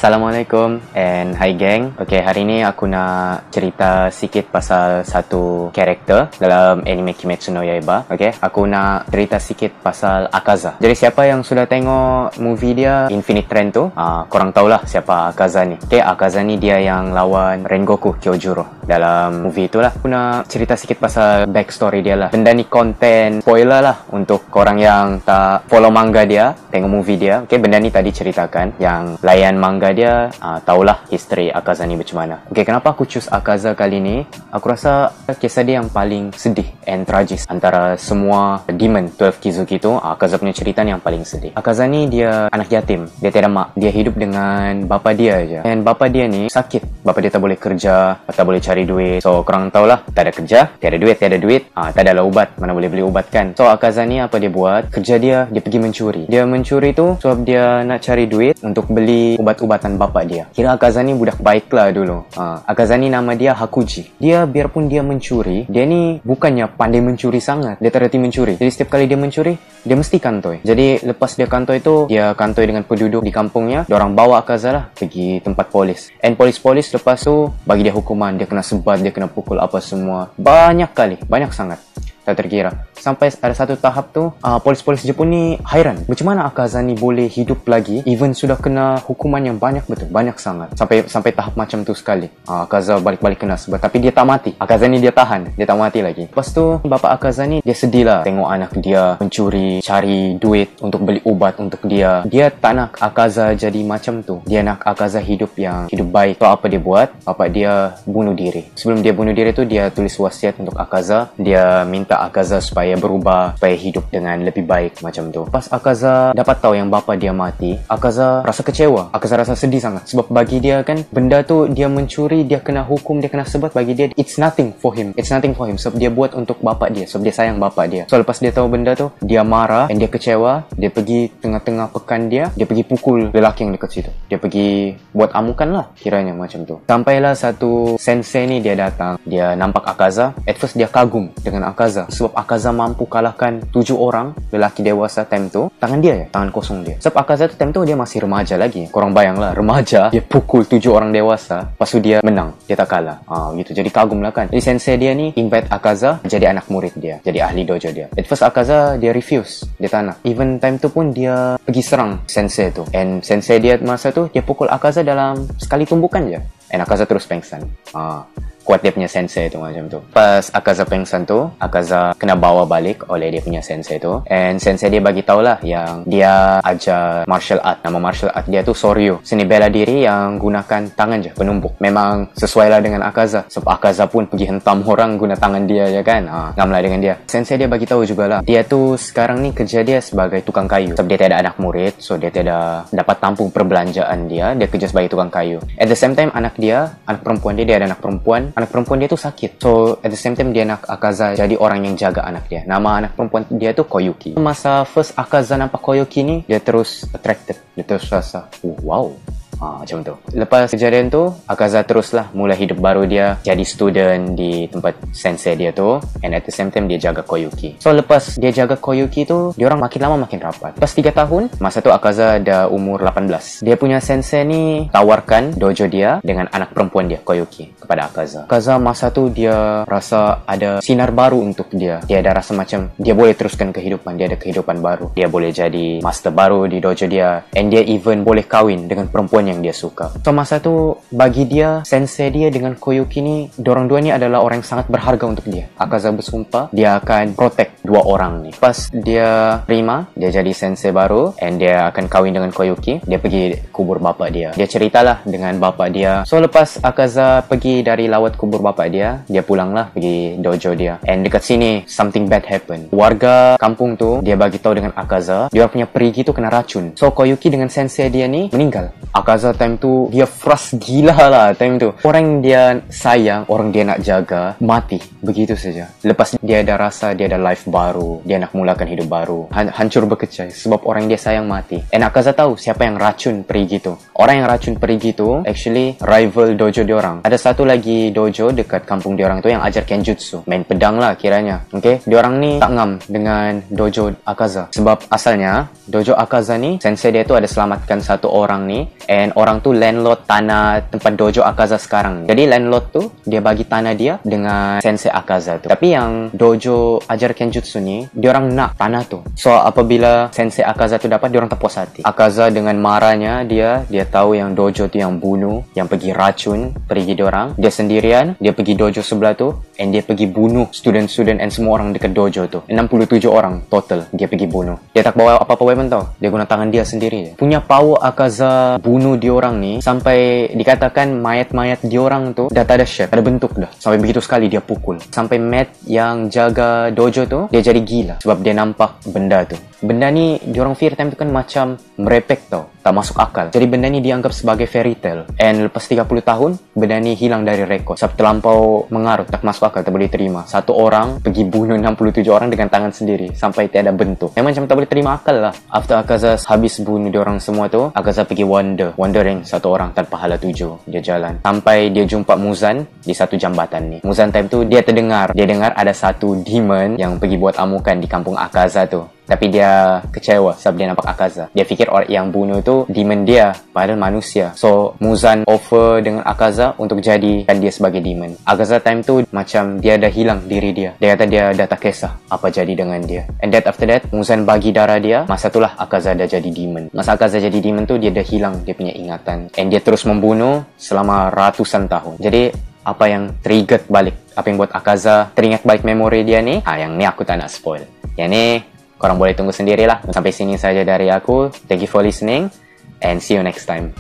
Assalamualaikum and hi gang. Okay, hari ni aku nak cerita sikit pasal satu karakter dalam anime Kimetsu no Yaiba. Okay, aku nak cerita sikit pasal Akaza. Jadi siapa yang sudah tengok movie dia Infinite Train tu, korang tahulah siapa Akaza ni. Okay, Akaza ni dia yang lawan Rengoku Kyojuro dalam movie itulah. Aku nak cerita sikit pasal backstory dia lah. Benda ni konten spoiler lah untuk korang yang tak follow manga dia, tengok movie dia. Okay, benda ni tadi ceritakan. Yang layan manga dia tahulah history Akaza ni macam mana. Okay, kenapa aku choose Akaza kali ni? Aku rasa kisah dia yang paling sedih and tragis antara semua Demon 12 Kizuki tu. Akaza punya cerita ni yang paling sedih. Akaza ni dia anak yatim, dia tiada mak, dia hidup dengan bapa dia aja. Dan bapa dia ni sakit, bapa dia tak boleh kerja, tak boleh cari duit. So korang tahulah, tak ada kerja, tiada duit, tak adalah ubat, mana boleh beli ubat kan. So Akaza ni apa dia buat? Kerja dia pergi mencuri. Dia mencuri tu sebab dia nak cari duit untuk beli ubat-ubatan bapa dia. Kira Akaza ni budak baik lah dulu. Akaza ni nama dia Hakuji. Dia biarpun dia mencuri, dia ni bukannya pandai mencuri sangat, dia terhati mencuri. Jadi setiap kali dia mencuri, dia mesti kantoi. Jadi lepas dia kantoi tu, dia kantoi dengan penduduk di kampungnya. Diorang bawa Akaza lah pergi tempat polis. And polis-polis lepas tu bagi dia hukuman, dia kena sebat, dia kena pukul apa semua. Banyak kali, banyak sangat, tak terkira. Sampai ada satu tahap tu, polis-polis Jepun ni hairan, macam mana Akaza ni boleh hidup lagi even sudah kena hukuman yang banyak, betul, banyak sangat. Sampai tahap macam tu sekali. Akaza balik-balik kena sebab, tapi dia tak mati. Akaza ni dia tahan, dia tak mati lagi. Lepas tu bapa Akaza ni dia sedih lah tengok anak dia mencuri, cari duit untuk beli ubat untuk dia. Dia tak nak Akaza jadi macam tu. Dia nak Akaza hidup baik. So apa dia buat? Bapa dia bunuh diri. Sebelum dia bunuh diri tu, dia tulis wasiat untuk Akaza. Dia minta Akaza supaya berubah, supaya hidup dengan lebih baik macam tu. Pas Akaza dapat tahu yang bapa dia mati, Akaza rasa kecewa. Akaza rasa sedih sangat sebab bagi dia kan, benda tu dia mencuri, dia kena hukum, dia kena sebat, bagi dia it's nothing for him. Sebab dia buat untuk bapa dia, sebab dia sayang bapa dia. So lepas dia tahu benda tu, dia marah dan dia kecewa. Dia pergi tengah-tengah pekan dia pergi pukul lelaki yang dekat situ. Dia pergi buat amukan lah kiranya macam tu. Sampailah satu sensei ni dia datang, dia nampak Akaza. At first dia kagum dengan Akaza sebab Akaza mampu kalahkan 7 orang lelaki dewasa time tu, tangan dia ya, tangan kosong dia. Sebab Akaza tu time tu dia masih remaja lagi. Korang bayanglah, remaja dia pukul 7 orang dewasa, lepas tu dia menang, dia tak kalah. Gitu, jadi kagum lah kan. Jadi sensei dia ni invite Akaza jadi anak murid dia, jadi ahli dojo dia. At first Akaza dia refuse, dia tak nak. Even time tu pun dia pergi serang sensei tu, and sensei dia masa tu dia pukul Akaza dalam sekali tumbukan je, and Akaza terus pengsan. Kuat dia punya sensei tu macam tu. Pas Akaza pengsan tu, Akaza kena bawa balik oleh dia punya sensei tu. And sensei dia bagi tahulah yang dia ajar martial art. Nama martial art dia tu Soryu, seni bela diri yang gunakan tangan je, penumbuk. Memang sesuai lah dengan Akaza. Sebab Akaza pun pergi hentam orang guna tangan dia je kan. Ngam lah dengan dia. Sensei dia bagi tahu jugalah, dia tu sekarang ni kerja dia sebagai tukang kayu. Sebab dia tiada anak murid, so dia tiada dapat tampung perbelanjaan dia. Dia kerja sebagai tukang kayu. At the same time anak perempuan dia ada anak perempuan. Anak perempuan dia tu sakit. So at the same time dia nak Akaza jadi orang yang jaga anak dia. Nama anak perempuan dia tu Koyuki. Masa first Akaza nampak Koyuki ni, dia terus attracted. Dia terus rasa, wow, macam tu. Lepas kejadian tu, Akaza teruslah mulai hidup baru dia, jadi student di tempat sensei dia tu, and at the same time dia jaga Koyuki. So lepas dia jaga Koyuki tu, diorang makin lama makin rapat. Lepas 3 tahun, masa tu Akaza dah umur 18. Dia punya sensei ni tawarkan dojo dia dengan anak perempuan dia, Koyuki, kepada Akaza. Akaza masa tu dia rasa ada sinar baru untuk dia. Dia ada rasa macam dia boleh teruskan kehidupan, dia ada kehidupan baru. Dia boleh jadi master baru di dojo dia, and dia even boleh kahwin dengan perempuan yang dia suka. So masa tu bagi dia, sensei dia dengan Koyuki ni, dorang dua ni adalah orang yang sangat berharga untuk dia. Akaza bersumpah dia akan protect 2 orang ni. Pas dia terima, dia jadi sensei baru and dia akan kahwin dengan Koyuki. Dia pergi kubur bapa dia. Dia ceritalah dengan bapa dia. So lepas Akaza pergi dari lawat kubur bapa dia pulanglah pergi dojo dia. And dekat sini something bad happen. Warga kampung tu dia bagi tahu dengan Akaza, dia punya perigi tu kena racun. So Koyuki dengan sensei dia ni meninggal. Akaza Akaza time tu dia frust gila lah time tu. Orang dia sayang, orang dia nak jaga, mati begitu saja. Lepas dia ada rasa dia ada life baru, dia nak mulakan hidup baru, hancur berkecai sebab orang dia sayang mati. And Akaza tahu siapa yang racun perigi tu. Orang yang racun perigi tu actually rival dojo diorang. Ada satu lagi dojo dekat kampung diorang tu yang ajar kenjutsu, main pedang lah kiranya. Okay, diorang ni tak ngam dengan dojo Akaza sebab asalnya dojo Akaza ni sensei dia tu ada selamatkan satu orang ni, and orang tu landlord tanah tempat dojo Akaza sekarang. Jadi landlord tu dia bagi tanah dia dengan sensei Akaza tu. Tapi yang dojo ajar kenjutsu ni diorang nak tanah tu. So apabila sensei Akaza tu dapat, diorang tak puas hati. Akaza dengan marahnya dia tahu yang dojo tu yang bunuh, yang pergi racun pergi diorang. Dia sendirian, dia pergi dojo sebelah tu, and dia pergi bunuh student-student and semua orang dekat dojo tu. 67 orang total dia pergi bunuh. Dia tak bawa apa-apa weapon tau. Dia guna tangan dia sendiri. Punya power Akaza bunuh diorang ni sampai dikatakan mayat-mayat diorang tu dah tak ada shape, tak ada bentuk dah. Sampai begitu sekali dia pukul. Sampai Matt yang jaga dojo tu dia jadi gila sebab dia nampak benda tu. Benda ni diorang fear time tu kan macam merepek tau, tak masuk akal. Jadi benda ni dianggap sebagai fairy tale. And lepas 30 tahun benda ni hilang dari rekod sebab terlampau mengarut, tak masuk akal, tak boleh terima. Satu orang pergi bunuh 67 orang dengan tangan sendiri sampai tiada bentuk. Memang macam tak boleh terima akal lah. After Akaza habis bunuh diorang semua tu, Akaza pergi wandering satu orang tanpa hala tuju. Dia jalan sampai dia jumpa Muzan di satu jambatan ni. Muzan time tu dia dengar ada satu demon yang pergi buat amukan di kampung Akaza tu. Tapi dia kecewa sebab dia nampak Akaza. Dia fikir orang yang bunuh tu demon dia, padahal manusia. So Muzan offer dengan Akaza untuk jadikan dia sebagai demon. Akaza time tu macam dia dah hilang diri dia. Dia kata dia dah tak kisah apa jadi dengan dia. And that after that Muzan bagi darah dia. Masa itulah Akaza dah jadi demon. Masa Akaza jadi demon tu dia dah hilang dia punya ingatan. And dia terus membunuh selama ratusan tahun. Jadi apa yang trigger balik, apa yang buat Akaza teringat balik memori dia ni, yang ni aku tak nak spoil. Yang ni korang boleh tunggu sendirilah. Sampai sini saja dari aku. Thank you for listening and see you next time.